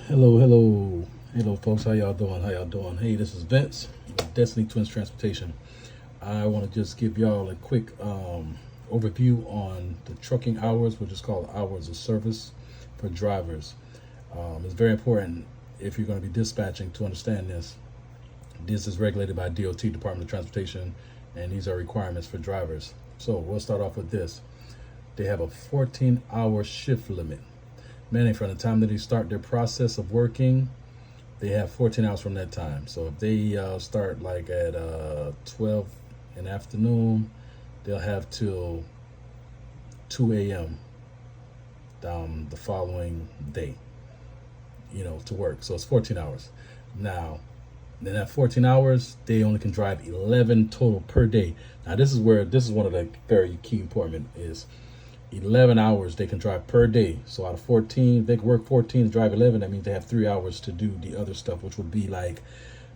Hello, folks. How y'all doing? Hey, this is Vince with Destiny Twins Transportation. I want to just give y'all a quick overview on the trucking hours, which is called hours of service for drivers. It's very important if you're going to be dispatching to understand this. This is regulated by DOT, Department of Transportation, and these are requirements for drivers. So we'll start off with this. They have a 14-hour shift limit. Meaning from the time that they start their process of working, they have 14 hours from that time. So if they start like at 12 in the afternoon, they'll have till 2 a.m. The following day, to work. So it's 14 hours. Now, then at 14 hours, they only can drive 11 total per day. Now, this is one of the very key important is 11 hours they can drive per day. So out of 14, if they can work 14 and drive 11, that means they have 3 hours to do the other stuff, which would be like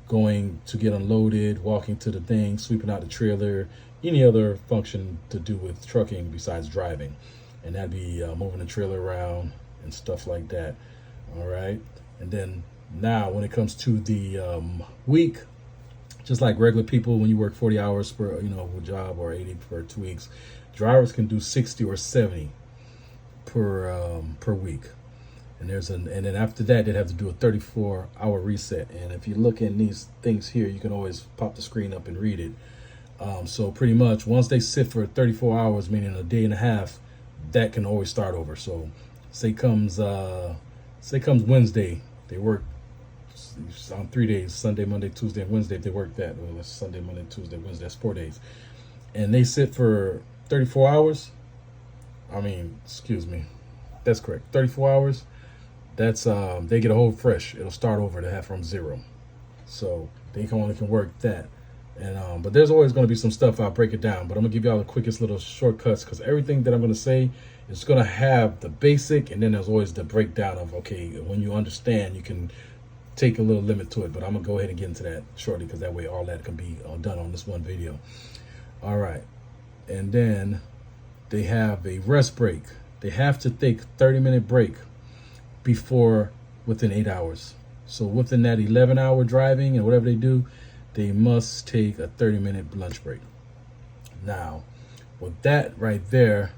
going to get unloaded, walking to the thing, sweeping out the trailer, any other function to do with trucking besides driving. And that'd be moving the trailer around and stuff like that. All right. And then now when it comes to the week, just like regular people, when you work 40 hours per job or 80 for 2 weeks, drivers can do 60 or 70 per week. And then after that they'd have to do a 34-hour reset. And if you look in these things here, you can always pop the screen up and read it. So pretty much once they sit for 34 hours, meaning a day and a half, that can always start over. So say comes Wednesday, they work on 3 days, Sunday, Monday, Tuesday, and Wednesday. If they work that, well, that's Sunday, Monday, Tuesday, Wednesday, that's 4 days. And they sit for 34 hours. That's correct. 34 hours. That's they get a whole fresh. It'll start over to have from zero. So they only can work that. And but there's always going to be some stuff. I'll break it down, but I'm gonna give y'all the quickest little shortcuts because everything that I'm gonna say is gonna have the basic, and then there's always the breakdown of when you understand, you can take a little limit to it. But I'm gonna go ahead and get into that shortly because that way all that can be done on this one video. All right. And then they have a rest break. They have to take 30-minute break within 8 hours. So within that 11-hour driving and whatever they do, they must take a 30-minute lunch break. Now, with that right there,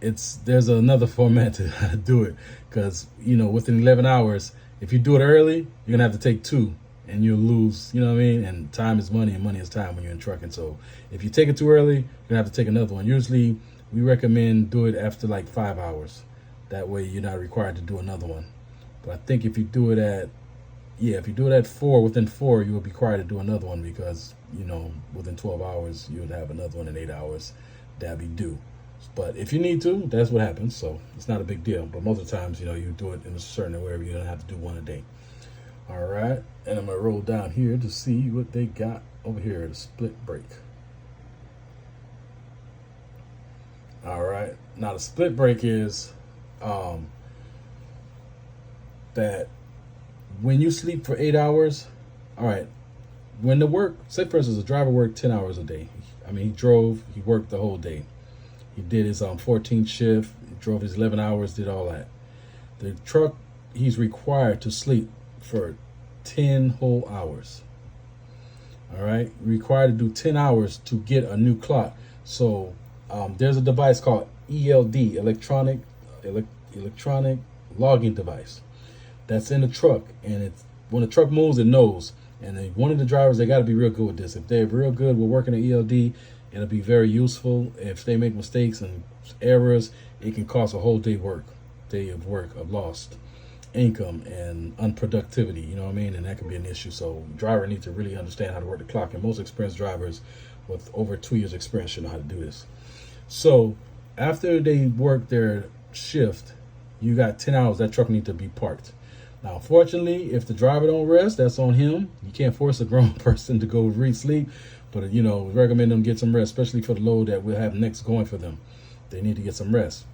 there's another format to how to do it because within 11 hours, if you do it early, you're gonna have to take 2. And you'll lose, and time is money, and money is time when you're in trucking. So if you take it too early, you're gonna have to take another one. Usually we recommend do it after like 5 hours. That way you're not required to do another one. But I think if you do it at 4, within 4, you will be required to do another one because, within 12 hours, you would have another one in 8 hours that'd be due. But if you need to, that's what happens. So it's not a big deal. But most of the times, you do it in a certain way where you're gonna have to do one a day. All right, and I'm gonna roll down here to see what they got over here, the split break. All right, now the split break is that when you sleep for 8 hours, all right, when say for instance, a driver worked 10 hours a day. He worked the whole day. He did his 14th shift, he drove his 11 hours, did all that. The truck, he's required to sleep for 10 whole hours. All right, required to do 10 hours to get a new clock. So there's a device called ELD, electronic logging device, that's in the truck, and when the truck moves, it knows. And one of the drivers, they got to be real good with this. If they're real good with working the ELD, it'll be very useful. If they make mistakes and errors, it can cost a whole day of work of lost income and unproductivity, and that can be an issue. So driver needs to really understand how to work the clock, and most experienced drivers with over 2 years experience should know how to do this. So after they work their shift, you got 10 hours that truck need to be parked. Now unfortunately, if the driver don't rest, that's on him. You can't force a grown person to go sleep, but we recommend them get some rest, especially for the load that we'll have next going for them. They need to get some rest.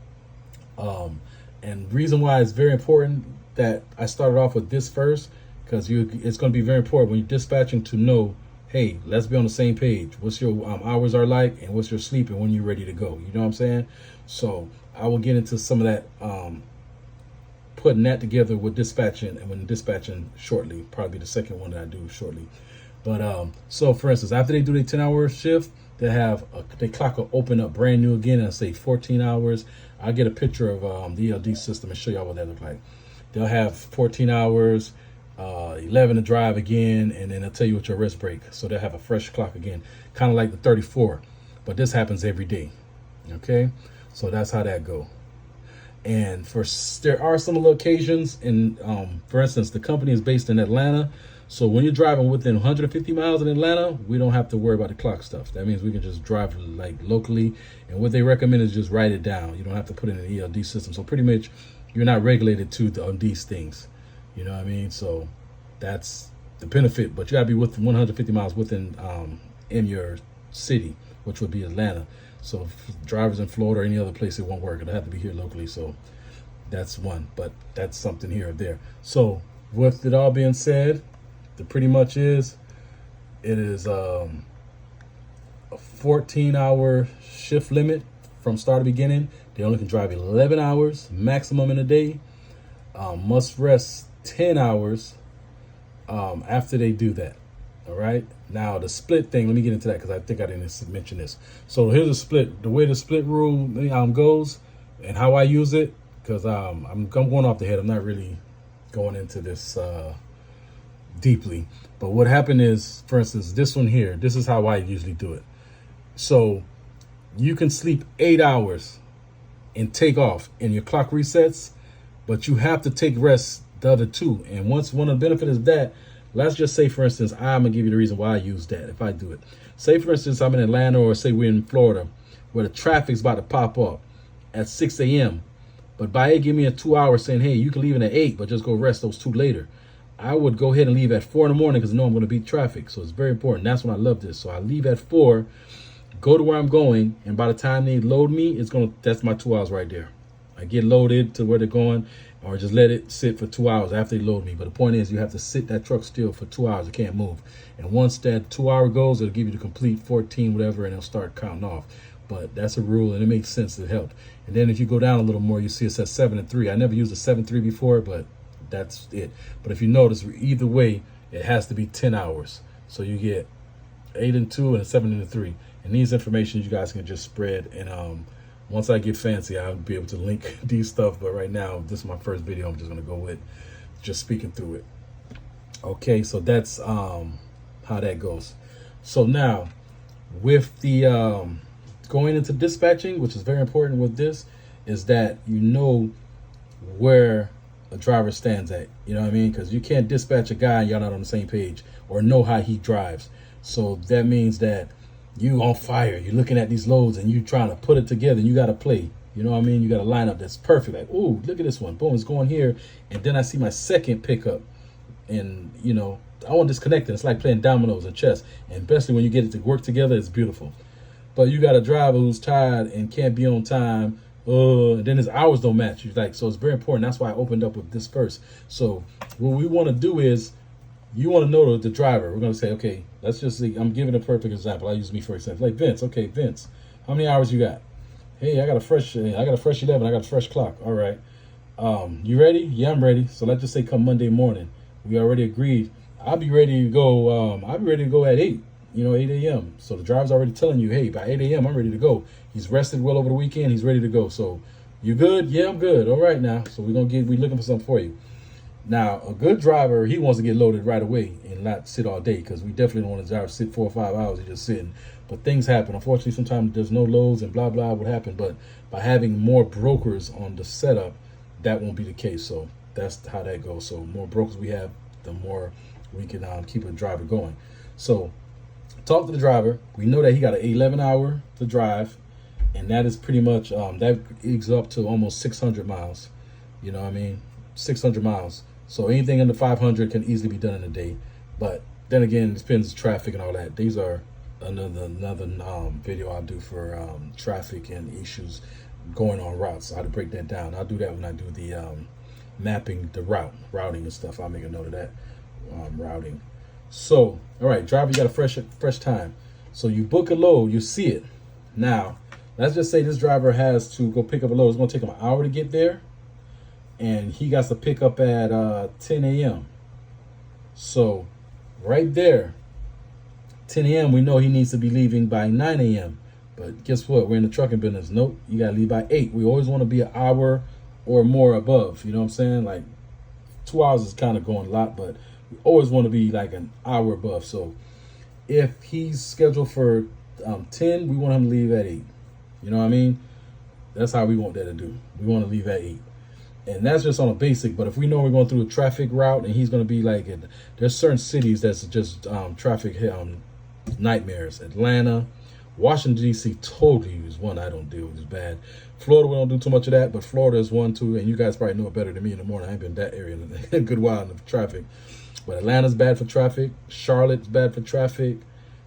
And reason why it's very important that I started off with this first, because it's going to be very important when you're dispatching to know, hey, let's be on the same page. What's your hours are like, and what's your sleep, and when you're ready to go. You know what I'm saying? So I will get into some of that putting that together with dispatching, and when dispatching shortly, probably the second one that I do shortly. But so for instance, after they do their 10-hour shift, they clock will open up brand new again and say 14 hours. I'll get a picture of the ELD system and show y'all what that looks like. They'll have 14 hours, 11 to drive again, and then they'll tell you what your rest break. So they'll have a fresh clock again, kind of like the 34. But this happens every day. Okay, so that's how that go. And there are some locations, and for instance, the company is based in Atlanta. So when you're driving within 150 miles in Atlanta, we don't have to worry about the clock stuff. That means we can just drive like locally. And what they recommend is just write it down. You don't have to put in an ELD system. So pretty much you're not regulated on these things. You know what I mean? So that's the benefit. But you got to be within 150 miles within in your city, which would be Atlanta. So if drivers in Florida or any other place, it won't work. It'll have to be here locally. So that's one. But that's something here or there. So with it all being said, pretty much it is a 14-hour shift limit from start to beginning. They only can drive 11 hours maximum in a day. Must rest 10 hours after they do that. All right, now the split thing, let me get into that because I think I didn't mention this. So here's a split, the way the split rule goes and how I use it, because I'm going off the head. I'm not really going into this deeply. But what happened is, for instance, this one here, this is how I usually do it. So you can sleep 8 hours and take off and your clock resets, but you have to take rest the other 2. And once one of the benefits is that, let's just say, for instance, I'm gonna give you the reason why I use that if I do it. Say, for instance, I'm in Atlanta, or say we're in Florida where the traffic's about to pop up at 6 a.m. But by it, give me a 2 hour saying, hey, you can leave in at 8, but just go rest those 2 later. I would go ahead and leave at 4 in the morning because I know I'm going to beat traffic. So it's very important. That's when I love this. So I leave at 4, go to where I'm going, and by the time they load me, that's my 2 hours right there. I get loaded to where they're going, or just let it sit for 2 hours after they load me. But the point is, you have to sit that truck still for 2 hours. It can't move. And once that 2 hour goes, it'll give you the complete 14, whatever, and it'll start counting off. But that's a rule, and it makes sense to help. And then if you go down a little more, you see it says 7 and 3. I never used a 7-3 before, but that's it. But if you notice, either way, it has to be 10 hours. So you get 8 and 2 and 7 and 3. And these information you guys can just spread. And once I get fancy, I'll be able to link these stuff. But right now, this is my first video. I'm just going to go with just speaking through it. Okay, so that's how that goes. So now, with the going into dispatching, which is very important with this, is that you know where a driver stands at, you know what I mean? Because you can't dispatch a guy and y'all not on the same page or know how he drives. So that means that you on fire, you're looking at these loads and you trying to put it together, and you got to play, you know what I mean? You got a lineup that's perfect. Like, ooh, look at this one, boom, it's going here. And then I see my second pickup, and you know, I want to disconnect it. It's like playing dominoes and chess, and especially when you get it to work together, it's beautiful. But you got a driver who's tired and can't be on time, and then his hours don't match. So it's very important. That's why I opened up with this first. So what we want to do is, you want to know the driver. We're going to say, okay, let's just see. I'm giving a perfect example. I use me for example. Like Vince. Okay, Vince, how many hours you got? Hey, I got a fresh 11. I got a fresh clock. All right. You ready? Yeah, I'm ready. So let's just say come Monday morning. We already agreed. I'll be ready to go. I'll be ready to go at 8. 8 a.m. So the driver's already telling you, hey, by 8 a.m. I'm ready to go. He's rested well over the weekend. He's ready to go. So you good? Yeah, I'm good. All right now. So we're looking for something for you. Now, a good driver, he wants to get loaded right away and not sit all day, because we definitely don't want to drive sit 4 or 5 hours and just sitting. But things happen. Unfortunately, sometimes there's no loads and blah, blah would happen. But by having more brokers on the setup, that won't be the case. So that's how that goes. So more brokers we have, the more we can keep a driver going. So talk to the driver. We know that he got an 11-hour to drive, and that is pretty much that eggs up to almost 600 miles. You know what I mean? 600 miles. So anything under 500 can easily be done in a day. But then again, it depends on traffic and all that. These are another video I'll do for traffic and issues going on routes. So how to break that down. I'll do that when I do the mapping, the routing and stuff. I'll make a note of that, routing. So, all right, driver, you got a fresh time. So you book a load, you see it. Now, let's just say this driver has to go pick up a load. It's going to take him an hour to get there. and he got to pick up at 10 a.m. So right there, 10 a.m. we know he needs to be leaving by 9 a.m. But guess what? We're in the trucking business. Nope, you gotta leave by 8. We always want to be an hour or more above. You know what I'm saying? Like 2 hours is kind of going a lot, but we always want to be like an hour above. So if he's scheduled for 10, we want him to leave at 8. You know what I mean? That's how we want that to do. We want to leave at 8. And that's just on a basic. But if we know we're going through a traffic route and he's going to be like, there's certain cities that's just traffic nightmares. Atlanta, Washington, D.C. totally is one I don't deal with. It's bad. Florida, we don't do too much of that, but Florida is one too. And you guys probably know it better than me in the morning. I ain't been in that area in a good while in the traffic. But Atlanta's bad for traffic. Charlotte's bad for traffic.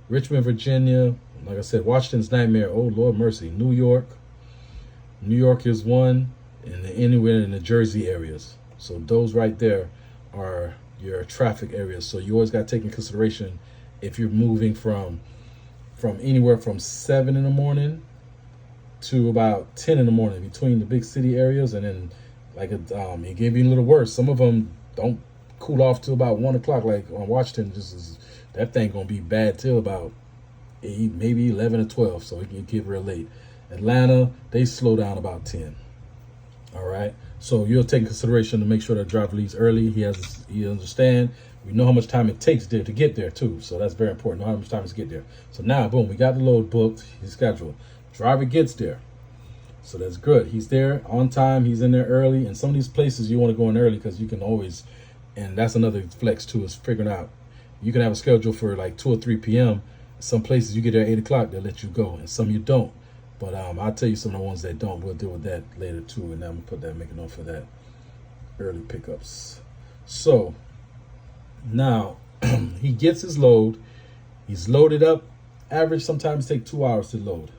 Richmond, Virginia, like I said, Washington's nightmare. Oh, Lord mercy. New York is one, and anywhere in the Jersey areas. So those right there are your traffic areas. So you always got to take in consideration if you're moving from anywhere from 7 in the morning to about 10 in the morning between the big city areas, and then like it gave you a little worse. Some of them don't cool off till about 1 o'clock. Like on Washington, that thing gonna be bad till about 8, maybe 11 or 12. So it can get real late. Atlanta, they slow down about 10. All right. So you'll take in consideration to make sure that driver leaves early. He understand. We know how much time it takes there to get there too. So that's very important. Know how much time to get there. So now, boom, we got the load booked. He's scheduled. Driver gets there. So that's good. He's there on time. He's in there early. And some of these places you want to go in early because you can always, and that's another flex too, is figuring out. You can have a schedule for like 2 or 3 p.m. Some places you get there at 8 o'clock, they'll let you go. And some you don't. But I'll tell you some of the ones that don't. We'll deal with that later too. And I'm going to make a note for that. Early pickups. So now he gets his load. He's loaded up. Average sometimes take 2 hours to load.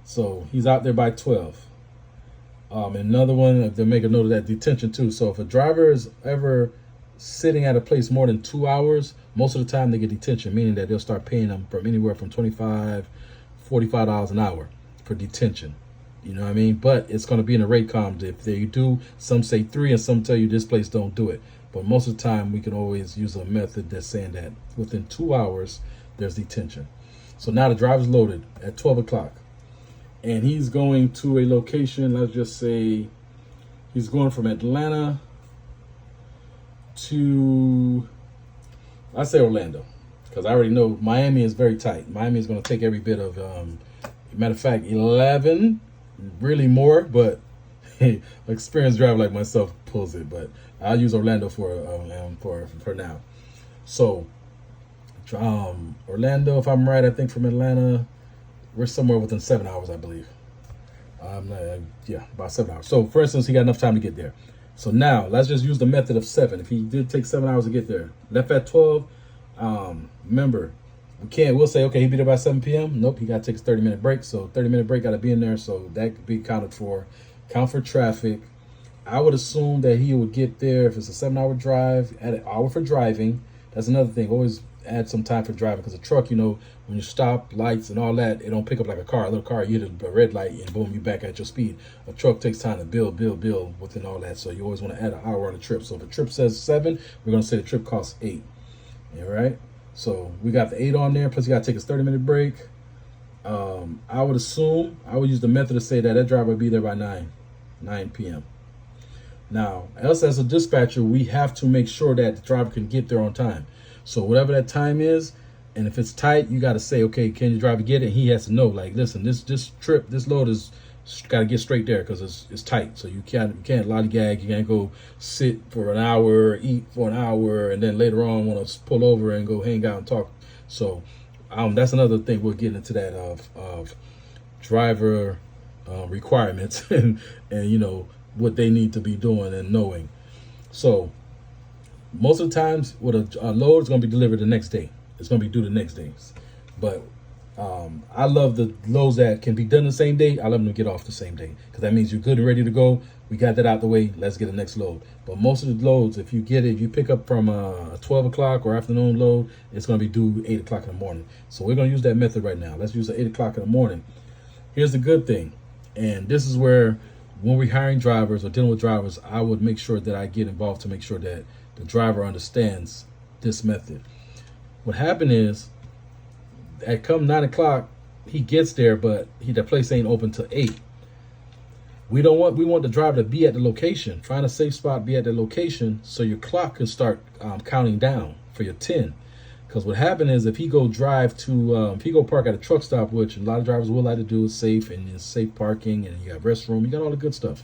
So he's out there by 12. Another one, they make a note of that, detention too. So if a driver is ever sitting at a place more than 2 hours, most of the time they get detention, meaning that they'll start paying them from anywhere from $25, $45 an hour for detention. You know what I mean? But it's going to be in the rate columns. If they do, some say 3 and some tell you this place don't do it. But most of the time we can always use a method that's saying that within 2 hours there's detention. So now the driver's loaded at 12 o'clock. And he's going to a location, let's just say he's going from Atlanta to, I say Orlando, because I already know Miami is very tight. Miami is going to take every bit of, matter of fact, 11, really more, but hey, experienced driver like myself pulls it. But I'll use Orlando for now. So Orlando, if I'm right, I think from Atlanta, we're somewhere within 7 hours, I believe. Yeah, about 7 hours. So, for instance, he got enough time to get there. So now, let's just use the method of 7. If he did take 7 hours to get there, left at 12, remember, we'll say, okay, he'll be there by 7 p.m. Nope, he got to take a 30-minute break. So 30-minute break got to be in there. So that could be counted for. Count for traffic. I would assume that he would get there if it's a 7-hour drive, add an hour for driving. That's another thing. Always add some time for driving, because a truck, when you stop, lights and all that, it don't pick up like a car. A little car, you hit a red light and boom, you back at your speed. A truck takes time to build within all that. So you always want to add an hour on the trip. So if a trip says 7, we're going to say the trip costs 8. All right. So we got the 8 on there. Plus you got to take a 30-minute break. I would use the method to say that driver would be there by 9 p.m. Now, us as a dispatcher, we have to make sure that the driver can get there on time. So whatever that time is, and if it's tight, you got to say, okay, can your driver get it? He has to know, like, listen, this load is got to get straight there because it's tight. So you can't lollygag. You can't go sit for an hour, eat for an hour, and then later on want to pull over and go hang out and talk. So that's another thing we'll get into that of driver requirements and what they need to be doing and knowing. So most of the times, what a load is going to be delivered the next day. It's going to be due the next day. But I love the loads that can be done the same day. I love them to get off the same day, because that means you're good and ready to go. We got that out the way. Let's get the next load. But most of the loads, if you pick up from a 12 o'clock or afternoon load, it's going to be due 8 o'clock in the morning. So we're going to use that method right now. Let's use the 8 o'clock in the morning. Here's the good thing. And this is where when we're hiring drivers or dealing with drivers, I would make sure that I get involved to make sure that the driver understands this method. What happened is, at come 9 o'clock, he gets there, but the place ain't open till 8. We want the driver to be at the location. Find a safe spot, be at the location, so your clock can start counting down for your 10. Because what happened is, if he go park at a truck stop, which a lot of drivers will like to do, is safe, and it's safe parking, and you got restroom, you got all the good stuff.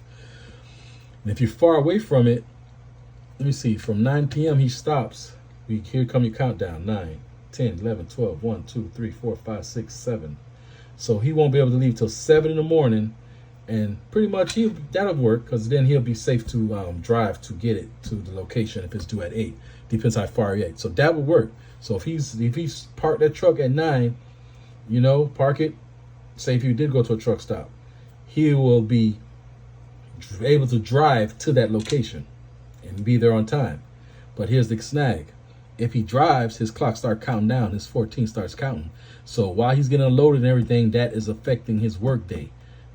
And if you're far away from it, let me see, from 9 p.m. he stops. Here come your countdown: 9, 10, 11, 12, 1, 2, 3, 4, 5, 6, 7. So he won't be able to leave till 7 in the morning. And pretty much that'll work, because then he'll be safe to drive to get it to the location if it's due at 8. Depends how far he is. So that would work. So if he's parked that truck at 9, park it. Say if you did go to a truck stop, he will be able to drive to that location and be there on time. But here's the snag: if he drives, his clock starts counting down. His 14 starts counting. So while he's getting unloaded and everything, that is affecting his work day.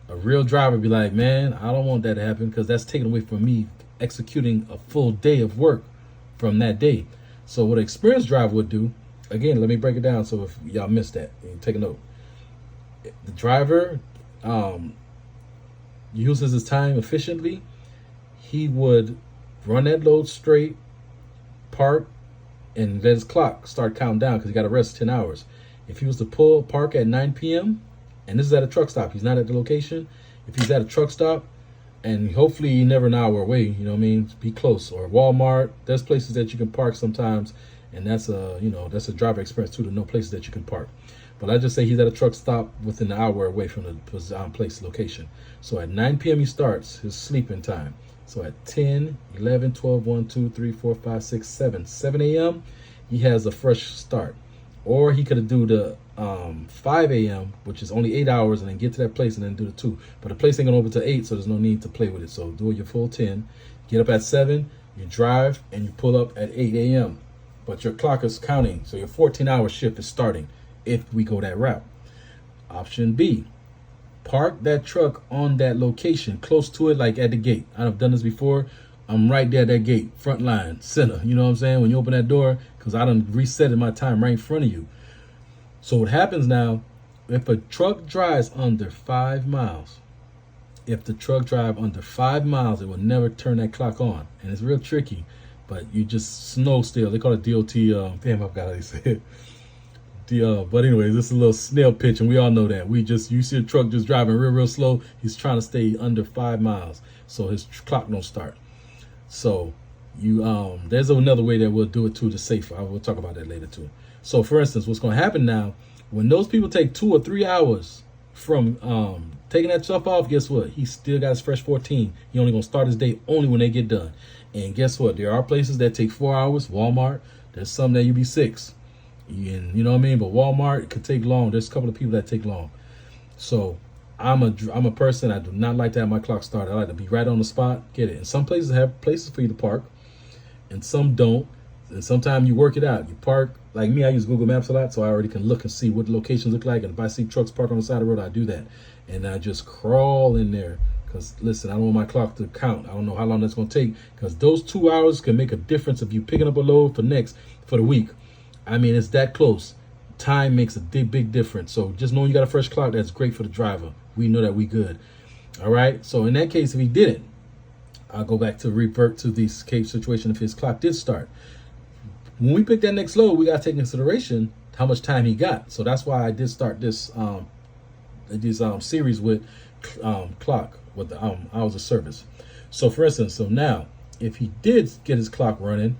A real driver would be like, man, I don't want that to happen, because that's taken away from me executing a full day of work from that day. So what an experienced driver would do, again, let me break it down so if y'all missed that, take a note. The driver uses his time efficiently. He would run that load straight, park, and let his clock start counting down, because he got to rest 10 hours. If he was to park at 9 p.m., and this is at a truck stop, he's not at the location. If he's at a truck stop, and hopefully you're never an hour away, be close. Or Walmart, there's places that you can park sometimes, and that's a driver experience too, to know places that you can park. But I just say he's at a truck stop within an hour away from the place location. So at 9 p.m. he starts his sleeping time. So at 10, 11, 12, 1, 2, 3, 4, 5, 6, 7 a.m., he has a fresh start. Or he could do the 5 a.m., which is only 8 hours, and then get to that place and then do the 2. But the place ain't gonna open till 8, so there's no need to play with it. So do your full 10. Get up at 7, you drive, and you pull up at 8 a.m. But your clock is counting, so your 14-hour shift is starting if we go that route. Option B, park that truck on that location, close to it, like at the gate. I've done this before. I'm right there at that gate, front line, center. You know what I'm saying? When you open that door, because I done resetted my time right in front of you. So what happens now, if a truck drives under 5 miles, it will never turn that clock on. And it's real tricky, but you just snow still. They call it DOT. Damn, I forgot how they say it. But anyways, this is a little snail pitch, and we all know that. You see a truck just driving real slow. He's trying to stay under 5 miles, so his clock don't start. So there's another way that we'll do it too, to safer. I will talk about that later too. So for instance, what's going to happen now, when those people take 2 or 3 hours from taking that stuff off, guess what? He still got his fresh 14. He only going to start his day only when they get done. And guess what? There are places that take 4 hours. Walmart, there's some that you be 6. And you know what I mean? But Walmart, it could take long. There's a couple of people that take long. So I'm a person, I do not like to have my clock started. I like to be right on the spot, get it. And some places have places for you to park, and some don't. And sometimes you work it out. You park, like me, I use Google Maps a lot, so I already can look and see what the locations look like. And if I see trucks parked on the side of the road, I do that. And I just crawl in there, because listen, I don't want my clock to count. I don't know how long that's going to take, because those 2 hours can make a difference if you picking up a load for the week. I mean, it's that close. Time makes a big difference. So just knowing you got a fresh clock, that's great for the driver. We know that we good. All right. So in that case, if he didn't, I'll go back to revert to the escape situation if his clock did start. When we pick that next load, we got to take into consideration how much time he got. So that's why I did start this series with clock, with the hours of service. So for instance, now if he did get his clock running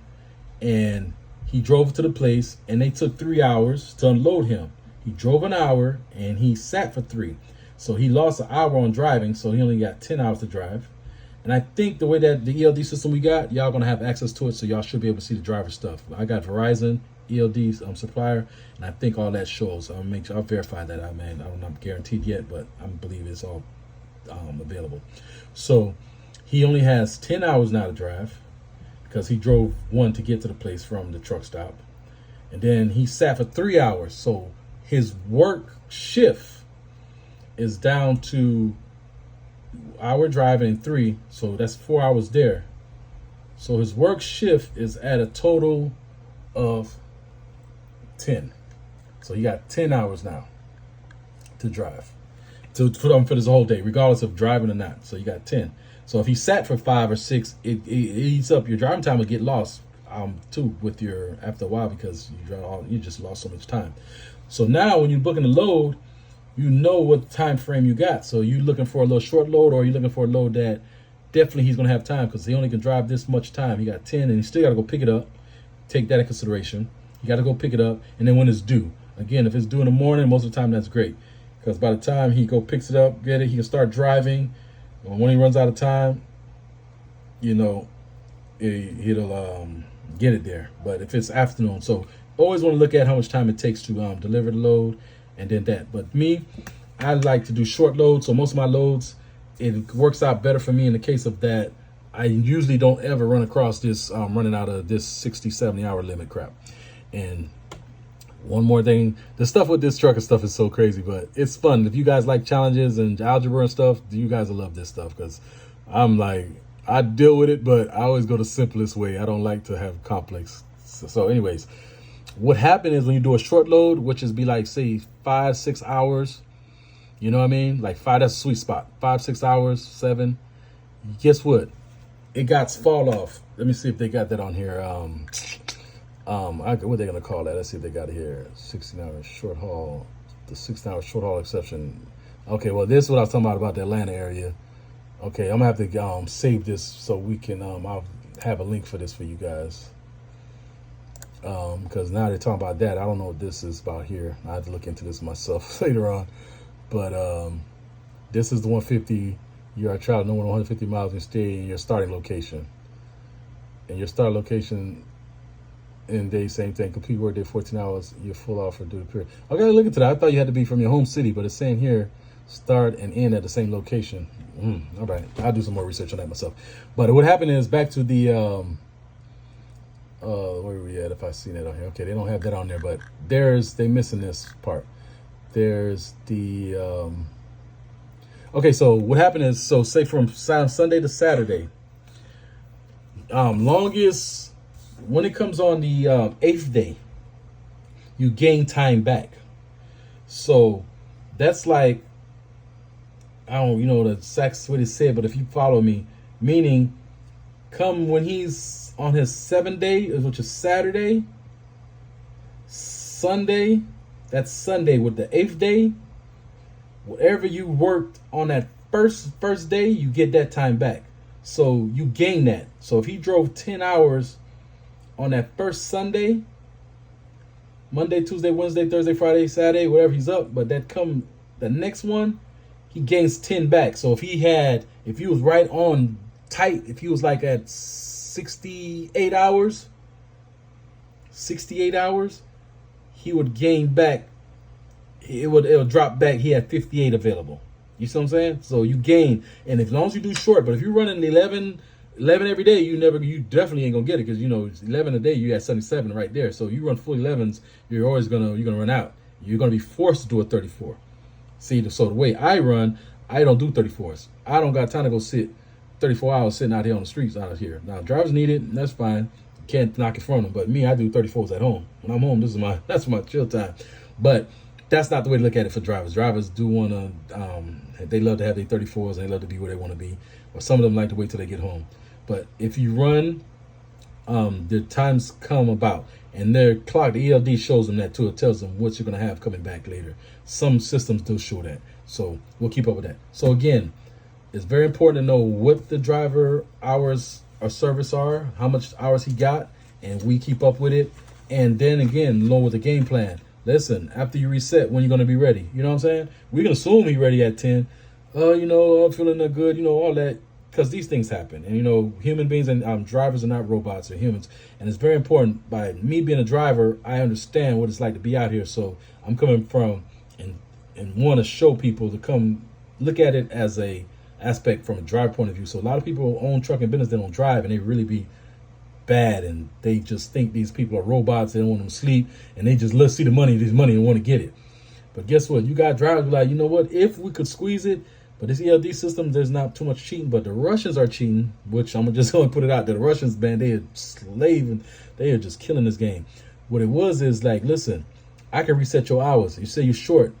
and he drove to the place and they took 3 hours to unload him, he drove an hour and he sat for 3. So he lost an hour on driving, so he only got 10 hours to drive. And I think the way that the ELD system we got, y'all gonna have access to it, so y'all should be able to see the driver stuff. I got Verizon ELD supplier, and I think all that shows. I'll verify that. I'm not guaranteed yet, but I believe it's all available. So he only has 10 hours now to drive, because he drove 1 to get to the place from the truck stop, and then he sat for 3 hours. So his work shift is down to hour driving and 3, so that's 4 hours there. So his work shift is at a total of 10. So he got 10 hours now to drive to put on for this whole day, regardless of driving or not. So you got 10. So if he sat for 5 or 6, it eats up your driving time. Will get lost too with your after a while, because you just lost so much time. So now when you're booking a load, you know what time frame you got. So you looking for a little short load, or you looking for a load that definitely he's gonna have time, because he only can drive this much time. He got 10, and he still got to go pick it up. Take that in consideration. You got to go pick it up, and then when it's due. Again, if it's due in the morning, most of the time that's great, because by the time he picks it up, get it, he can start driving. And when he runs out of time, you know, he'll get it there. But if it's afternoon, so always want to look at how much time it takes to deliver the load, and then that. But me, I like to do short loads, so most of my loads, it works out better for me in the case of that. I usually don't ever run across this running out of this 60, 70 hour limit crap. And one more thing, the stuff with this trucker stuff is so crazy, but it's fun. If you guys like challenges and algebra and stuff, you guys will love this stuff, because I'm like, I deal with it, but I always go the simplest way. I don't like to have complex. So anyways, what happened is when you do a short load, which is be like, say 5, 6 hours, you know what I mean? Like 5, that's a sweet spot. 5, 6 hours, 7. Guess what? It got fall off. Let me see if they got that on here. What they gonna call that? Let's see if they got it here. 16-hour short haul. The 16-hour short haul exception. Okay, well, this is what I was talking about the Atlanta area. Okay, I'm gonna have to save this so we can. I'll have a link for this for you guys. Because now they're talking about that. I don't know what this is about here. I have to look into this myself later on. But this is the 150. You are traveling no more than 150 miles and stay in your starting location. And your start location in day, same thing. Complete work day 14 hours. You're full off for duty period. I gotta look into that. I thought you had to be from your home city, but it's saying here start and end at the same location. All right, I'll do some more research on that myself. But what happened is back to the where are we at? If I seen it on here, okay, they don't have that on there, but they missing this part. There's the okay. So what happened is, so say from Sunday to Saturday, longest when it comes on the 8th day, you gain time back. So that's like, I don't, the exact what it said, but if you follow me, meaning come when he's on his 7th day, which is Saturday, Sunday, that's Sunday with the 8th day, whatever you worked on that first day, you get that time back. So you gain that. So if he drove 10 hours on that first Sunday, Monday, Tuesday, Wednesday, Thursday, Friday, Saturday, whatever he's up, but the next one, he gains 10 back. So if he was right on tight, if he was like at 68 hours, he would gain back. It'll drop back. He had 58 available. You see what I'm saying? So you gain, and as long as you do short, but if you're running 11 every day, you definitely ain't gonna get it, because 11 a day, you got 77 right there. So you run full 11s, you're gonna run out. You're gonna be forced to do a 34. See, so the way I run, I don't do 34s. I don't got time to go sit 34 hours sitting out here on the streets out here. Now drivers need it, and that's fine. Can't knock it from them. But me, I do 34s at home. When I'm home, that's my chill time. But that's not the way to look at it for drivers. Drivers do want to, they love to have their 34s, and they love to be where they want to be. Or some of them like to wait till they get home. But if you run, the times come about. And their clock, the ELD shows them that too. It tells them what you're going to have coming back later. Some systems do show that. So we'll keep up with that. So again, it's very important to know what the driver hours or service are, how much hours he got, and we keep up with it. And then again, along with the game plan. Listen, after you reset, when you're going to be ready. You know what I'm saying? We can assume he's ready at 10. I'm feeling good, all that. Because these things happen. And, human beings and drivers are not robots, they're humans. And it's very important. By me being a driver, I understand what it's like to be out here. So I'm coming from and want to show people to come look at it as a aspect from a driver point of view. So a lot of people own trucking business, they don't drive, and they really be bad, and they just think these people are robots. They don't want them to sleep, and they just let's see the money and want to get it. But guess what? You got drivers like, you know what? If we could squeeze it, But this ELD system, there's not too much cheating, but the Russians are cheating, which I'm just going to put it out there. The Russians, man, they are slaving. They are just killing this game. What it was is like, listen, I can reset your hours. You say you're short,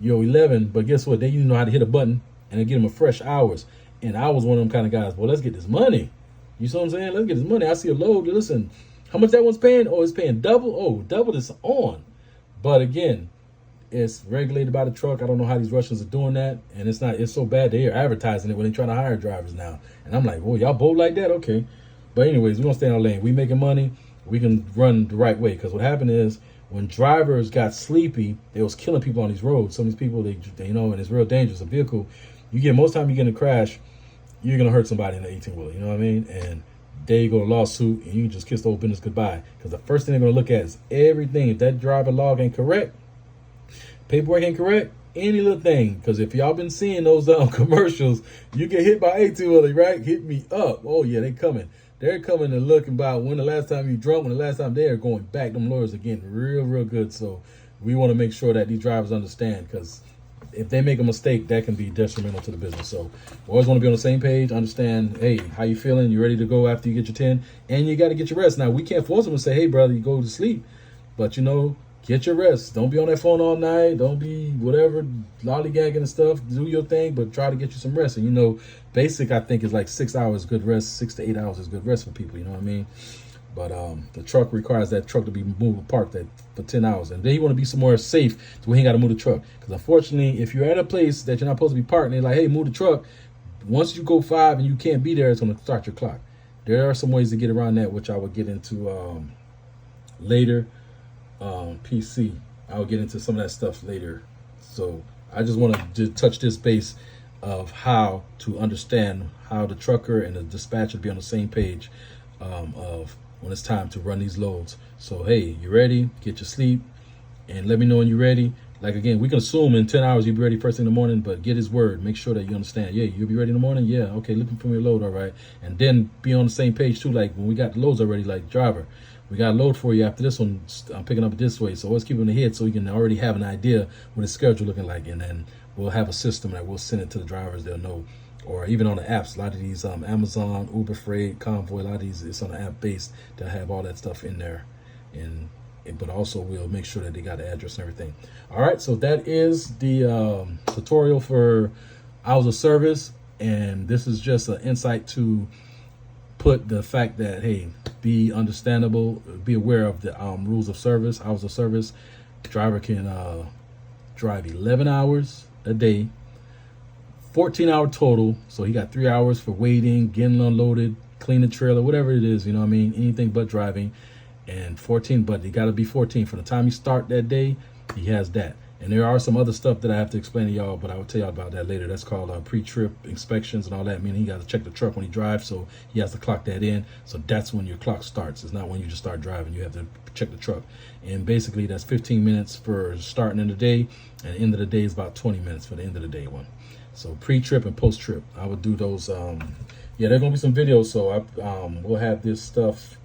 you're 11, but guess what? They you know how to hit a button and they get them a fresh hours. And I was one of them kind of guys, well, let's get this money. You see what I'm saying? Let's get this money. I see a load. Listen, how much that one's paying? Oh, it's paying double. Oh, double is on. But again, it's regulated by the truck. I don't know how these Russians are doing that. And it's so bad they are advertising it when they're trying to hire drivers now. And I'm like, well, y'all bold like that? Okay. But anyways, we're going to stay in our lane. We making money. We can run the right way. Because what happened is when drivers got sleepy, they was killing people on these roads. Some of these people, they and it's real dangerous. A vehicle, most time you get in a crash, you're going to hurt somebody in the 18-wheeler. You know what I mean? And there you go, a lawsuit, and you just kiss the whole business goodbye. Because the first thing they're going to look at is everything. If that driver log ain't correct, paperwork ain't correct, any little thing. Because if y'all been seeing those commercials, you get hit by 18-wheeler, right? Hit me up. Oh, yeah, they coming. They're coming to look about when the last time you drunk, when the last time they are going back. Them lawyers are getting real, real good. So we want to make sure that these drivers understand, because if they make a mistake, that can be detrimental to the business. So we always want to be on the same page, understand, hey, how you feeling? You ready to go after you get your 10? And you got to get your rest. Now, we can't force them to say, hey, brother, you go to sleep. But, get your rest. Don't be on that phone all night. Don't be whatever, lollygagging and stuff. Do your thing, but try to get you some rest. And, basic, I think, is like 6 hours good rest. 6 to 8 hours is good rest for people. You know what I mean? But the truck requires that truck to be moved, parked for 10 hours. And then you want to be somewhere safe so we ain't got to move the truck. Because unfortunately, if you're at a place that you're not supposed to be parked and they're like, hey, move the truck, once you go 5 and you can't be there, it's going to start your clock. There are some ways to get around that, which I will get into later. PC, I'll get into some of that stuff later. So I just want to touch this base of how to understand how the trucker and the dispatcher be on the same page of when it's time to run these loads. So hey, you ready? Get your sleep and let me know when you're ready. Like, again, we can assume in 10 hours you'll be ready first thing in the morning, but get his word. Make sure that you understand. Yeah, you'll be ready in the morning? Yeah, okay, looking for your load, all right. And then be on the same page too, like when we got the loads already, like, driver, we got a load for you after this one. I'm picking up this way. So always keep it in the head so you can already have an idea what his schedule looking like. And then we'll have a system that we'll send it to the drivers. They'll know. Or even on the apps, a lot of these Amazon, Uber Freight, Convoy, a lot of these, it's on the app based to have all that stuff in there. But also we'll make sure that they got the address and everything. All right, so that is the tutorial for hours of service. And this is just an insight to put the fact that, hey, be understandable, be aware of the rules of service, hours of service. The driver can drive 11 hours a day, 14-hour total. So he got 3 hours for waiting, getting unloaded, cleaning trailer, whatever it is, you know what I mean? Anything but driving. And 14, but he got to be 14. From the time you start that day, he has that. And there are some other stuff that I have to explain to y'all, but I will tell y'all about that later. That's called pre-trip inspections and all that, meaning he got to check the truck when he drives, so he has to clock that in. So that's when your clock starts. It's not when you just start driving. You have to check the truck. And basically, that's 15 minutes for starting in the day, and end of the day is about 20 minutes for the end of the day one. So pre-trip and post-trip, I would do those. Yeah, there are going to be some videos, so we'll have this stuff.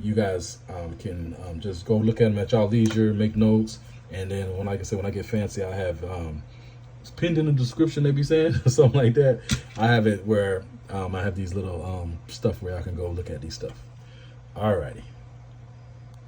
You guys can just go look at them at y'all leisure, make notes. And then when I get fancy, I have it's pinned in the description, they be saying, something like that. I have it where I have these little stuff where I can go look at these stuff. Alrighty.